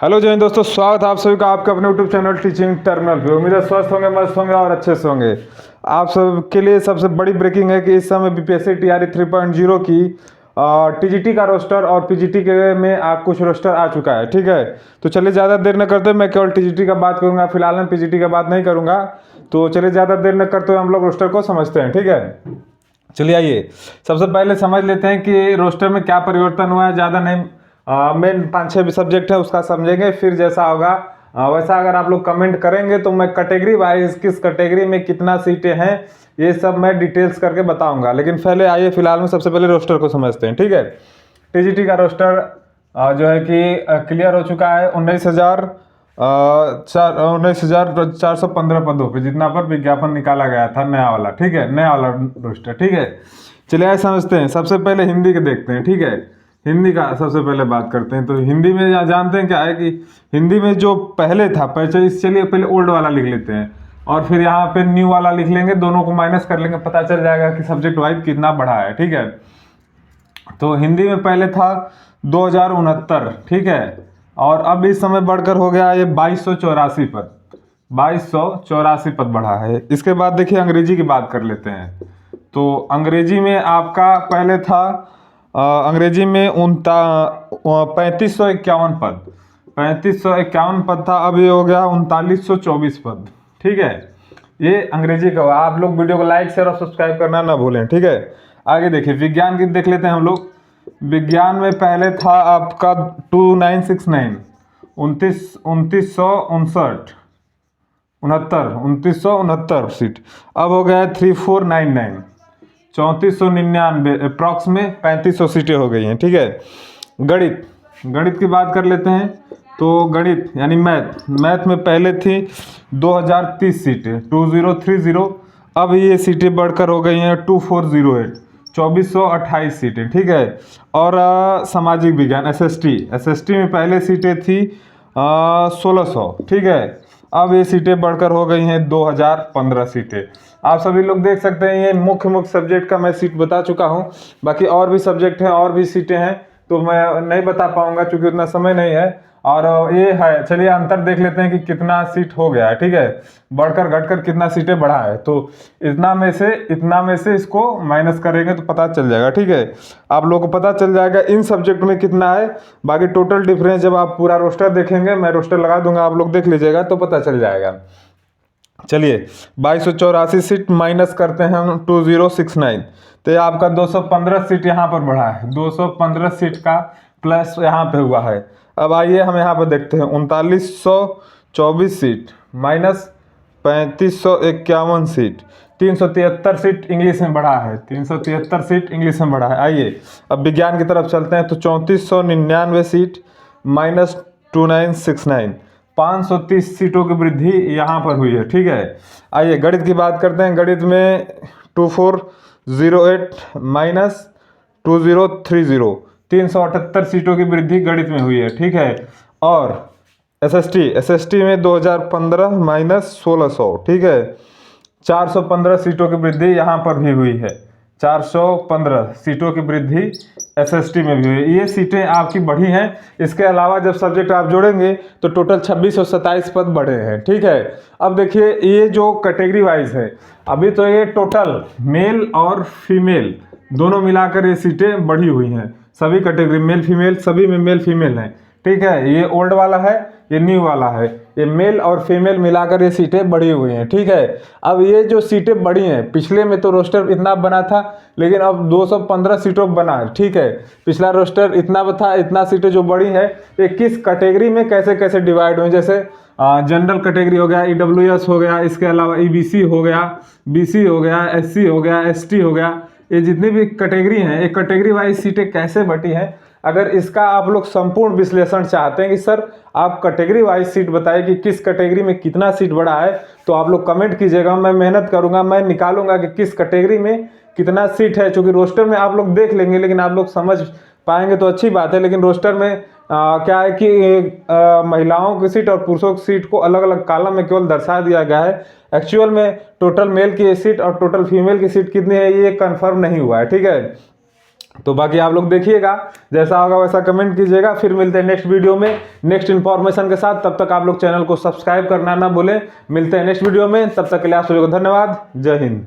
Hello जय हिंद दोस्तों, स्वागत है आप सभी का आपके अपने यूट्यूब चैनल टीचिंग टर्मिनल पे। उम्मीद है स्वस्थ होंगे, मस्त होंगे और अच्छे से होंगे। आप सबके लिए सबसे बड़ी ब्रेकिंग है कि इस समय बीपीएससी टीआरई 3.0 की टीजीटी का रोस्टर और पीजीटी के में कुछ रोस्टर आ चुका है। ठीक है, तो चलिए ज़्यादा देर न करते मैं केवल टीजीटी का बात करूँगा, फिलहाल मैं पीजीटी का बात नहीं करूँगा। तो चलिए ज़्यादा देर न करते हुए हम लोग रोस्टर को समझते हैं। ठीक है, चलिए आइए सबसे पहले समझ लेते हैं कि रोस्टर में क्या परिवर्तन हुआ है। ज़्यादा नहीं, मेन 5-6 सब्जेक्ट है उसका समझेंगे, फिर जैसा होगा वैसा अगर आप लोग कमेंट करेंगे तो मैं कैटेगरी वाइज किस कैटेगरी में कितना सीटें हैं ये सब मैं डिटेल्स करके बताऊंगा। लेकिन पहले आइए फिलहाल में सबसे पहले रोस्टर को समझते हैं। ठीक है, टीजीटी का रोस्टर जो है कि क्लियर हो चुका है। 19,415 पदों पे जितना पर विज्ञापन निकाला गया था नया वाला। ठीक है, नया वाला रोस्टर। ठीक है, चलिए आइए समझते हैं। सबसे पहले हिंदी के देखते हैं। ठीक है, हिंदी का सबसे पहले बात करते हैं। तो हिंदी में जानते हैं क्या है कि हिंदी में जो पहले था, चलिए पहले ओल्ड वाला लिख लेते हैं और फिर यहाँ पे न्यू वाला लिख लेंगे, दोनों को माइनस कर लेंगे, पता चल जाएगा कि सब्जेक्ट वाइज कितना बढ़ा है। ठीक है, तो हिंदी में पहले था 2069। ठीक है, और अब इस समय बढ़कर हो गया ये 2284 पद। 2284 पद बढ़ा है। इसके बाद देखिए अंग्रेजी की बात कर लेते हैं। तो अंग्रेजी में आपका पहले था अंग्रेजी में 3551 पद। 3551 पद था, अब ये हो गया 3924 पद। ठीक है, ये अंग्रेजी का हुआ। आप लोग वीडियो को लाइक शेयर और सब्सक्राइब करना ना भूलें। ठीक है, आगे देखिए विज्ञान की देख लेते हैं हम लोग। विज्ञान में पहले था आपका 2969 2969 सीट, अब हो गया 3499 3499, अप्रॉक्स में 3500 सीटें हो गई हैं। ठीक है, गणित की बात कर लेते हैं। तो गणित यानी मैथ में पहले थी 2030 सीटें 2030, अब ये सीटें बढ़कर हो गई हैं 2408 2428 सीटें। ठीक है, और सामाजिक विज्ञान एसएसटी में पहले सीटें थी 1600। ठीक है, अब ये सीटें बढ़कर हो गई हैं 2015 सीटें। आप सभी लोग देख सकते हैं ये मुख्य सब्जेक्ट का मैं सीट बता चुका हूँ। बाकी और भी सब्जेक्ट हैं और भी सीटें हैं तो मैं नहीं बता पाऊंगा क्योंकि उतना समय नहीं है। और ये है, चलिए अंतर देख लेते हैं कि कितना सीट हो गया है। ठीक है, बढ़कर घटकर कितना सीटें बढ़ा है। तो इतना में से इसको माइनस करेंगे तो पता चल जाएगा। ठीक है, आप लोगों को पता चल जाएगा इन सब्जेक्ट में कितना है। बाकी टोटल डिफरेंस जब आप पूरा रोस्टर देखेंगे, मैं रोस्टर लगा दूंगा, आप लोग देख लीजिएगा तो पता चल जाएगा। चलिए 2284 सीट माइनस करते हैं हम 2069, तो ये आपका 215 सीट यहाँ पर बढ़ा है। 215 सीट का प्लस यहाँ पे हुआ है। अब आइए हम यहाँ पर देखते हैं 3924 seat minus 3551 seat, 373 seat English में बढ़ा है। 373 सीट इंग्लिश में बढ़ा है। आइए अब विज्ञान की तरफ चलते हैं। तो 3499 सीट माइनस 2969, 530 सीटों की वृद्धि यहाँ पर हुई है। ठीक है, आइए गणित की बात करते हैं। गणित में 2408 माइनस 2030, 378 सीटों की वृद्धि गणित में हुई है। ठीक है, और एसएसटी में 2015 माइनस 1600। ठीक है, 415 सीटों की वृद्धि यहाँ पर भी हुई है। 415 सीटों की वृद्धि एसएसटी में भी हुई है। ये सीटें आपकी बढ़ी हैं। इसके अलावा जब सब्जेक्ट आप जोड़ेंगे तो टोटल 2627 पद बढ़े हैं। ठीक है, अब देखिए ये जो कैटेगरी वाइज है, अभी तो ये टोटल मेल और फीमेल दोनों मिलाकर ये सीटें बढ़ी हुई हैं। सभी कैटेगरी मेल फीमेल सभी में मेल फीमेल हैं। ठीक है, ये ओल्ड वाला है, ये न्यू वाला है, ये मेल और फीमेल मिलाकर ये सीटें बढ़ी हुई हैं। ठीक है, अब ये जो सीटें बढ़ी हैं, पिछले में तो रोस्टर इतना बना था लेकिन अब 215 सीटों बना है। ठीक है, पिछला रोस्टर इतना था, इतना सीटें जो बढ़ी है ये किस कैटेगरी में कैसे कैसे डिवाइड हुई। जैसे जनरल कैटेगरी हो गया, ईडब्ल्यूएस हो गया, इसके अलावा ईबीसी हो गया, बीसी हो गया, एससी हो गया, एसटी हो गया, ये जितनी भी कैटेगरी हैं, ये कैटेगरी वाइज सीटें कैसे बटी हैं। अगर इसका आप लोग संपूर्ण विश्लेषण चाहते हैं कि सर आप कैटेगरी वाइज सीट बताइए कि किस कैटेगरी में कितना सीट बढ़ा है, तो आप लोग कमेंट कीजिएगा। मैं मेहनत करूंगा, मैं निकालूंगा कि किस कैटेगरी में कितना सीट है। चूँकि रोस्टर में आप लोग देख लेंगे लेकिन आप लोग समझ पाएंगे तो अच्छी बात है, लेकिन रोस्टर में क्या है कि महिलाओं की सीट और पुरुषों की सीट को अलग अलग कॉलम में केवल दर्शा दिया गया है। एक्चुअल में टोटल मेल की सीट और टोटल फीमेल की सीट कितनी है ये कंफर्म नहीं हुआ है। ठीक है, तो बाकी आप लोग देखिएगा, जैसा होगा वैसा कमेंट कीजिएगा। फिर मिलते हैं नेक्स्ट वीडियो में नेक्स्ट इन्फॉर्मेशन के साथ। तब तक आप लोग चैनल को सब्सक्राइब करना ना भूलें। मिलते हैं नेक्स्ट वीडियो में, तब तक के लिए आप सभी को धन्यवाद। जय हिंद।